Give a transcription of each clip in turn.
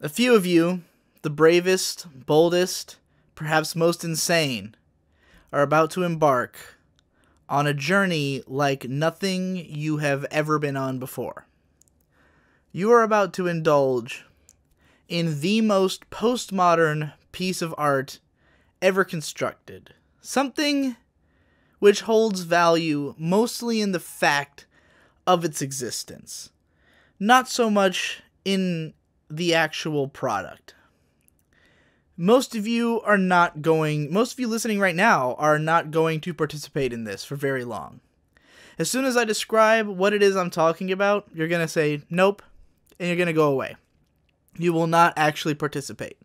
A few of you, the bravest, boldest, perhaps most insane, are about to embark on a journey like nothing you have ever been on before. You are about to indulge in the most postmodern piece of art ever constructed. Something which holds value mostly in the fact of its existence, not so much in the actual product. Most of you listening right now are not going to participate in this for very long. As soon as I describe what it is I'm talking about, you're going to say, nope, and you're going to go away. You will not actually participate.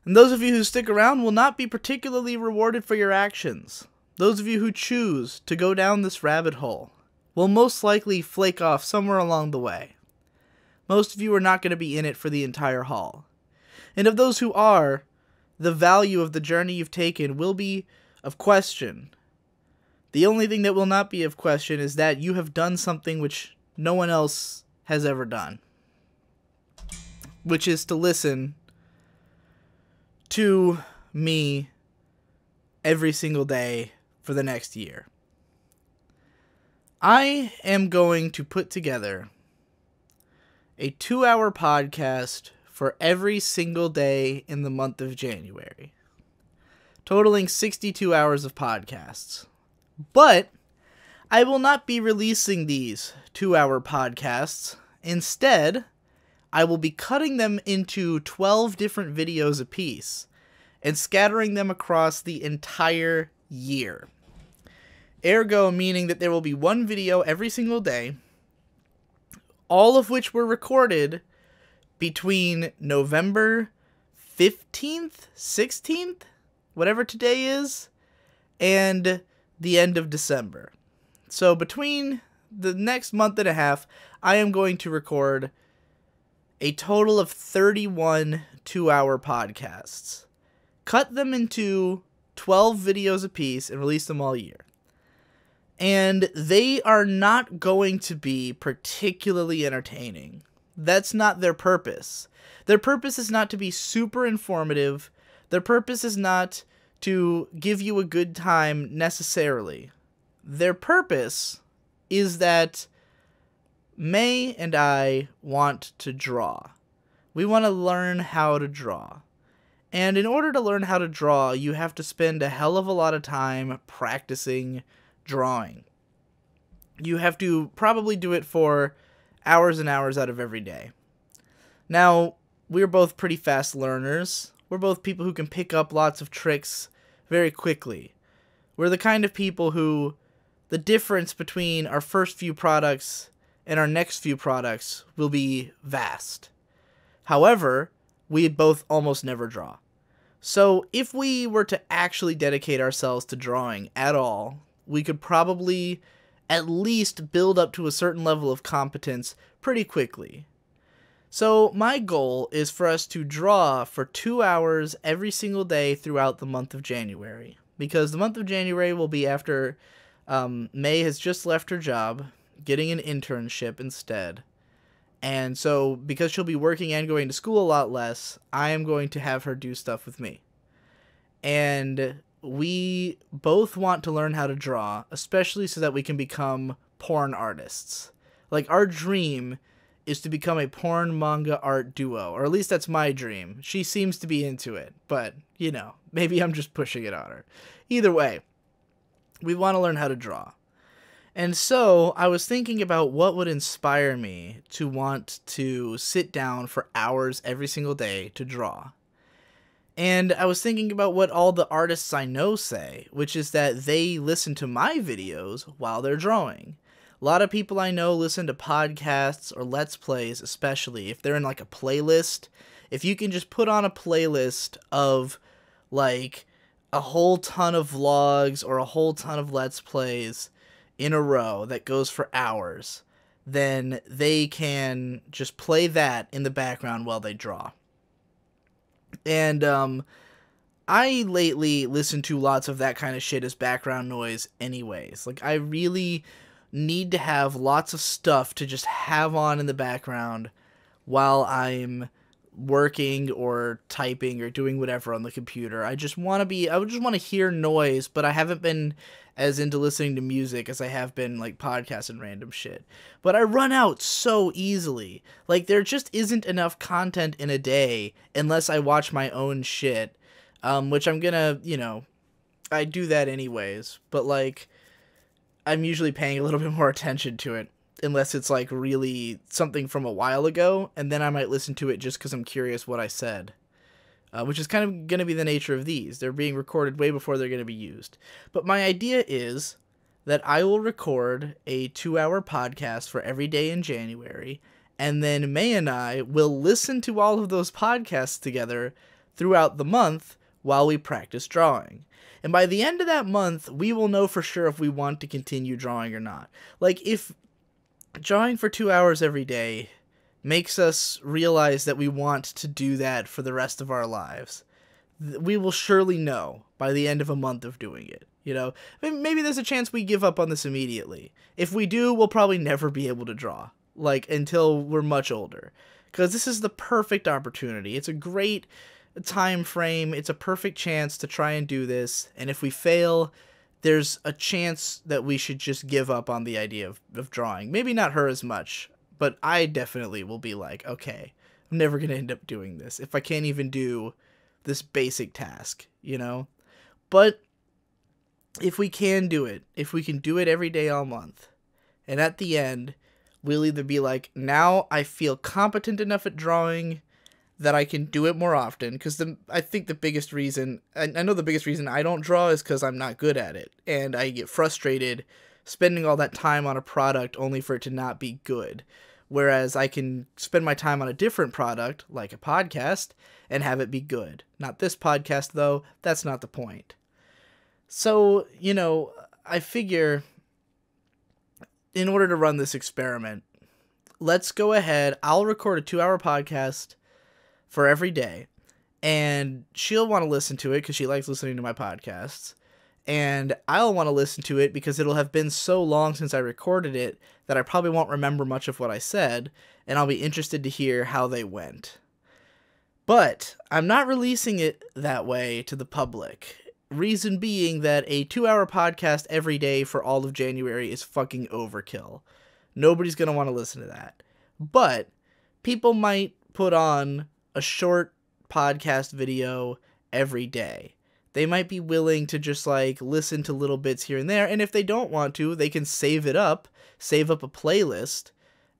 And those of you who stick around will not be particularly rewarded for your actions. Those of you who choose to go down this rabbit hole will most likely flake off somewhere along the way. Most of you are not going to be in it for the entire haul. And of those who are, the value of the journey you've taken will be of question. The only thing that will not be of question is that you have done something which no one else has ever done, which is to listen to me every single day for the next year. I am going to put together a 2-hour podcast for every single day in the month of January, totaling 62 hours of podcasts. But I will not be releasing these 2-hour podcasts. Instead, I will be cutting them into 12 different videos apiece and scattering them across the entire year. Ergo, meaning that there will be one video every single day, all of which were recorded between November 15th, 16th, whatever today is, and the end of December. So between the next month and a half, I am going to record a total of 31 2-hour podcasts. Cut them into 12 videos apiece and release them all year. And they are not going to be particularly entertaining. That's not their purpose. Their purpose is not to be super informative. Their purpose is not to give you a good time necessarily. Their purpose is that May and I want to draw. We want to learn how to draw. And in order to learn how to draw, you have to spend a hell of a lot of time practicing drawing. You have to probably do it for hours and hours out of every day. Now, we're both pretty fast learners. We're both people who can pick up lots of tricks very quickly. We're the kind of people who the difference between our first few products and our next few products will be vast. However, we both almost never draw. So if we were to actually dedicate ourselves to drawing at all, we could probably at least build up to a certain level of competence pretty quickly. So my goal is for us to draw for 2 hours every single day throughout the month of January. Because the month of January will be after May has just left her job, getting an internship instead. And so, because she'll be working and going to school a lot less, I am going to have her do stuff with me. And we both want to learn how to draw, especially so that we can become porn artists. Like, our dream is to become a porn manga art duo, or at least that's my dream. She seems to be into it, but, you know, maybe I'm just pushing it on her. Either way, we want to learn how to draw. And so, I was thinking about what would inspire me to want to sit down for hours every single day to draw. And I was thinking about what all the artists I know say, which is that they listen to my videos while they're drawing. A lot of people I know listen to podcasts or Let's Plays, especially if they're in like a playlist. If you can just put on a playlist of like a whole ton of vlogs or a whole ton of Let's Plays in a row that goes for hours, then they can just play that in the background while they draw. And I lately listen to lots of that kind of shit as background noise anyways. Like, I really need to have lots of stuff to just have on in the background while I'm working or typing or doing whatever on the computer. I just want to hear noise, but I haven't been as into listening to music as I have been like podcasts and random shit. But I run out so easily. Like there just isn't enough content in a day unless I watch my own shit, which I'm gonna, I do that anyways, but like I'm usually paying a little bit more attention to it unless it's like really something from a while ago, and then I might listen to it just because I'm curious what I said, which is kind of going to be the nature of these. They're being recorded way before they're going to be used. But my idea is that I will record a 2-hour podcast for every day in January, and then May and I will listen to all of those podcasts together throughout the month while we practice drawing. And by the end of that month, we will know for sure if we want to continue drawing or not. Like, if drawing for 2 hours every day makes us realize that we want to do that for the rest of our lives, we will surely know by the end of a month of doing it. Maybe there's a chance we give up on this immediately. If we do, we'll probably never be able to draw, like, until we're much older. Because this is the perfect opportunity. It's a great time frame. It's a perfect chance to try and do this. And if we fail, there's a chance that we should just give up on the idea of drawing. Maybe not her as much, but I definitely will be like, okay, I'm never going to end up doing this if I can't even do this basic task, But if we can do it, if we can do it every day all month, and at the end, we'll either be like, now I feel competent enough at drawing that I can do it more often, because I think the biggest reason, I know the biggest reason I don't draw is because I'm not good at it, and I get frustrated spending all that time on a product only for it to not be good, whereas I can spend my time on a different product, like a podcast, and have it be good. Not this podcast, though, that's not the point. So, I figure in order to run this experiment, let's go ahead, I'll record a 2-hour podcast for every day, and she'll want to listen to it because she likes listening to my podcasts, and I'll want to listen to it because it'll have been so long since I recorded it that I probably won't remember much of what I said, and I'll be interested to hear how they went. But I'm not releasing it that way to the public. Reason being that a 2-hour podcast every day for all of January is fucking overkill. Nobody's going to want to listen to that. But people might put on a short podcast video every day. They might be willing to just like listen to little bits here and there, and if they don't want to, they can save up a playlist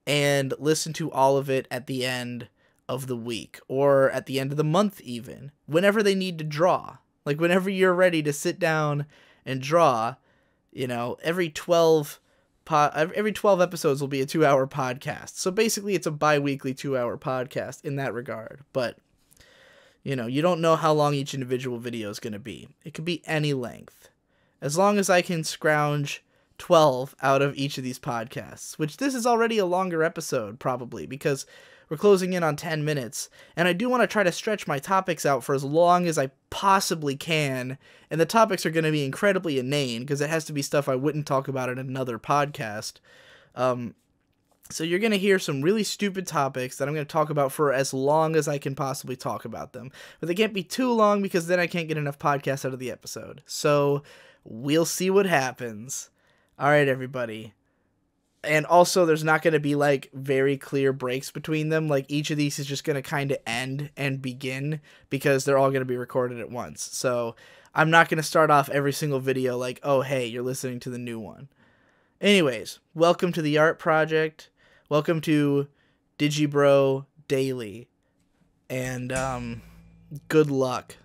and listen to all of it at the end of the week or at the end of the month, even whenever they need to draw. Like whenever you're ready to sit down and draw, every 12 episodes will be a 2-hour podcast. So basically it's a bi-weekly 2-hour podcast in that regard. But, you don't know how long each individual video is going to be. It could be any length. As long as I can scrounge 12 out of each of these podcasts, which this is already a longer episode probably because we're closing in on 10 minutes, and I do want to try to stretch my topics out for as long as I possibly can, and the topics are going to be incredibly inane, because it has to be stuff I wouldn't talk about in another podcast. So you're going to hear some really stupid topics that I'm going to talk about for as long as I can possibly talk about them. But they can't be too long, because then I can't get enough podcasts out of the episode. So we'll see what happens. Alright, everybody. And also, there's not going to be, like, very clear breaks between them. Like, each of these is just going to kind of end and begin because they're all going to be recorded at once. So, I'm not going to start off every single video like, oh, hey, you're listening to the new one. Anyways, welcome to the Art Project. Welcome to Digi Bro Daily. And, good luck.